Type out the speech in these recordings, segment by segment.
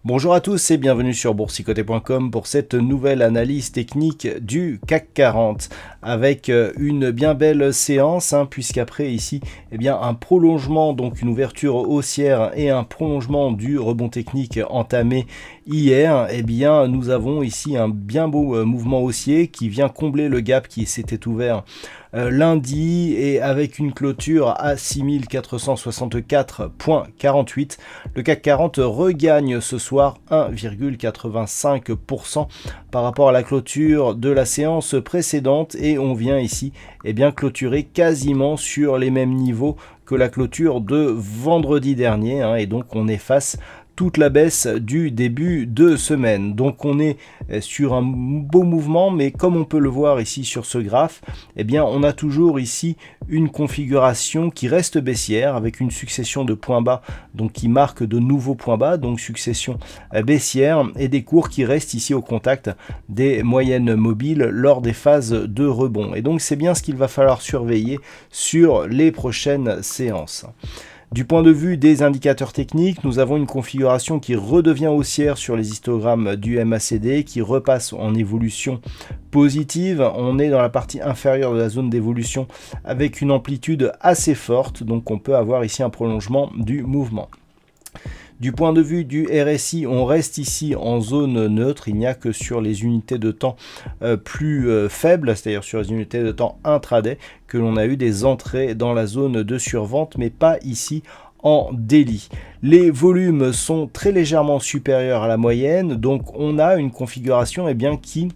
Bonjour à tous et bienvenue sur boursicoté.com pour cette nouvelle analyse technique du CAC 40 avec une bien belle séance puisqu'après ici un prolongement, donc une ouverture haussière et un prolongement du rebond technique entamé hier, nous avons ici un bien beau mouvement haussier qui vient combler le gap qui s'était ouvert lundi et avec une clôture à 6464,48. Le CAC 40 regagne ce soir 1,85% par rapport à la clôture de la séance précédente et on vient ici clôturer quasiment sur les mêmes niveaux que la clôture de vendredi dernier et donc on efface toute la baisse du début de semaine. Donc on est sur un beau mouvement, mais comme on peut le voir ici sur ce graphe, on a toujours ici une configuration qui reste baissière avec une succession de points bas donc qui marque de nouveaux points bas, donc succession baissière et des cours qui restent ici au contact des moyennes mobiles lors des phases de rebond. Et donc c'est bien ce qu'il va falloir surveiller sur les prochaines séances. Du point de vue des indicateurs techniques, nous avons une configuration qui redevient haussière sur les histogrammes du MACD, qui repasse en évolution positive. On est dans la partie inférieure de la zone d'évolution avec une amplitude assez forte, donc on peut avoir ici un prolongement du mouvement. Du point de vue du RSI, on reste ici en zone neutre, il n'y a que sur les unités de temps plus faibles, c'est-à-dire sur les unités de temps intraday, que l'on a eu des entrées dans la zone de survente, mais pas ici en daily. Les volumes sont très légèrement supérieurs à la moyenne, donc on a une configuration qui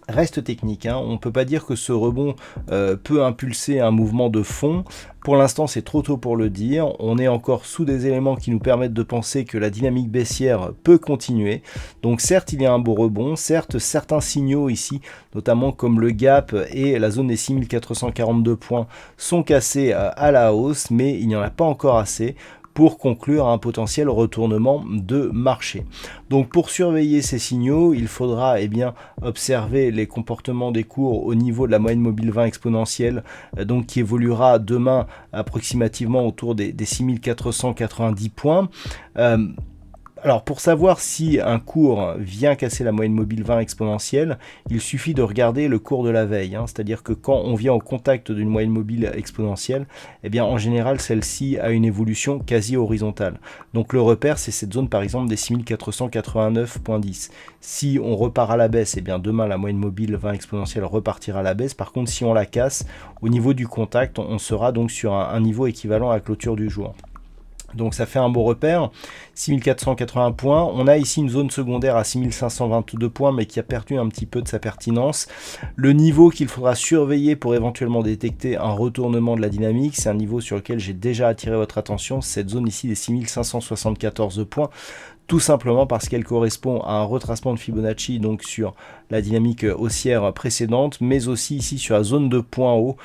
reste technique. On ne peut pas dire que ce rebond peut impulser un mouvement de fond. Pour l'instant, c'est trop tôt pour le dire. On est encore sous des éléments qui nous permettent de penser que la dynamique baissière peut continuer. Donc certes, il y a un beau rebond. Certes, certains signaux ici, notamment comme le gap et la zone des 6442 points, sont cassés à la hausse, mais il n'y en a pas encore assez pour conclure un potentiel retournement de marché. Donc pour surveiller ces signaux, il faudra observer les comportements des cours au niveau de la moyenne mobile 20 exponentielle, donc qui évoluera demain approximativement autour des 6490 points. Alors pour savoir si un cours vient casser la moyenne mobile 20 exponentielle, il suffit de regarder le cours de la veille. C'est-à-dire que quand on vient au contact d'une moyenne mobile exponentielle, en général celle-ci a une évolution quasi horizontale. Donc le repère c'est cette zone par exemple des 6489,10. Si on repart à la baisse, demain la moyenne mobile 20 exponentielle repartira à la baisse. Par contre si on la casse, au niveau du contact, on sera donc sur un niveau équivalent à la clôture du jour. Donc ça fait un beau repère, 6480 points. On a ici une zone secondaire à 6522 points, mais qui a perdu un petit peu de sa pertinence. Le niveau qu'il faudra surveiller pour éventuellement détecter un retournement de la dynamique, c'est un niveau sur lequel j'ai déjà attiré votre attention, cette zone ici des 6574 points. Tout simplement parce qu'elle correspond à un retracement de Fibonacci donc sur la dynamique haussière précédente, mais aussi ici sur la zone de point haut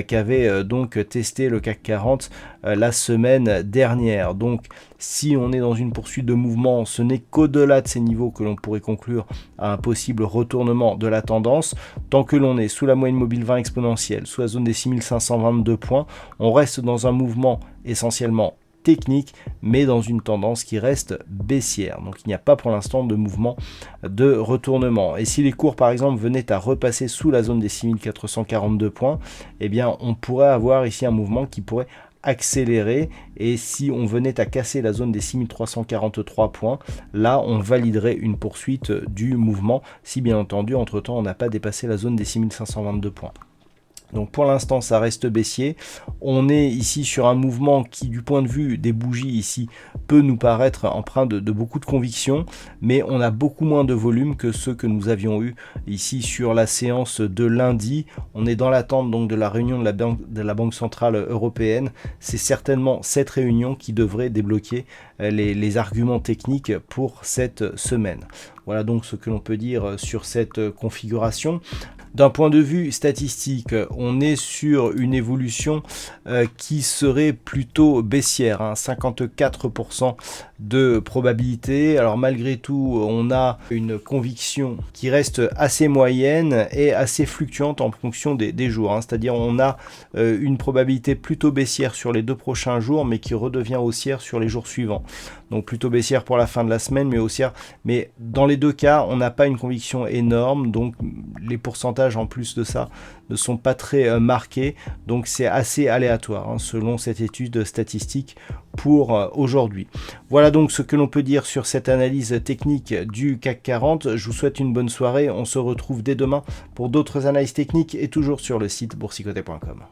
qu'avait donc testé le CAC 40 la semaine dernière. Donc si on est dans une poursuite de mouvement, ce n'est qu'au-delà de ces niveaux que l'on pourrait conclure à un possible retournement de la tendance. Tant que l'on est sous la moyenne mobile 20 exponentielle, sous la zone des 6522 points, on reste dans un mouvement essentiellement technique, mais dans une tendance qui reste baissière. Donc il n'y a pas pour l'instant de mouvement de retournement. Et si les cours par exemple venaient à repasser sous la zone des 6442 points, on pourrait avoir ici un mouvement qui pourrait accélérer, et si on venait à casser la zone des 6343 points, là on validerait une poursuite du mouvement, si bien entendu entre temps on n'a pas dépassé la zone des 6522 points. Donc pour l'instant ça reste baissier, on est ici sur un mouvement qui du point de vue des bougies ici peut nous paraître empreint de beaucoup de conviction, mais on a beaucoup moins de volume que ceux que nous avions eu ici sur la séance de lundi. On est dans l'attente donc de la réunion de la Banque Centrale Européenne. C'est certainement cette réunion qui devrait débloquer les arguments techniques pour cette semaine. Voilà donc ce que l'on peut dire sur cette configuration. D'un point de vue statistique, on est sur une évolution qui serait plutôt baissière, hein, 54% de probabilité. Alors malgré tout, on a une conviction qui reste assez moyenne et assez fluctuante en fonction des jours, hein. C'est-à-dire on a une probabilité plutôt baissière sur les 2 prochains jours, mais qui redevient haussière sur les jours suivants. Donc plutôt baissière pour la fin de la semaine, mais haussière. Mais dans les deux cas, on n'a pas une conviction énorme, donc les pourcentages en plus de ça ne sont pas très marqués, donc c'est assez aléatoire, hein, selon cette étude statistique pour aujourd'hui. Voilà donc ce que l'on peut dire sur cette analyse technique du CAC 40. Je vous souhaite une bonne soirée, on se retrouve dès demain pour d'autres analyses techniques et toujours sur le site boursicoté.com.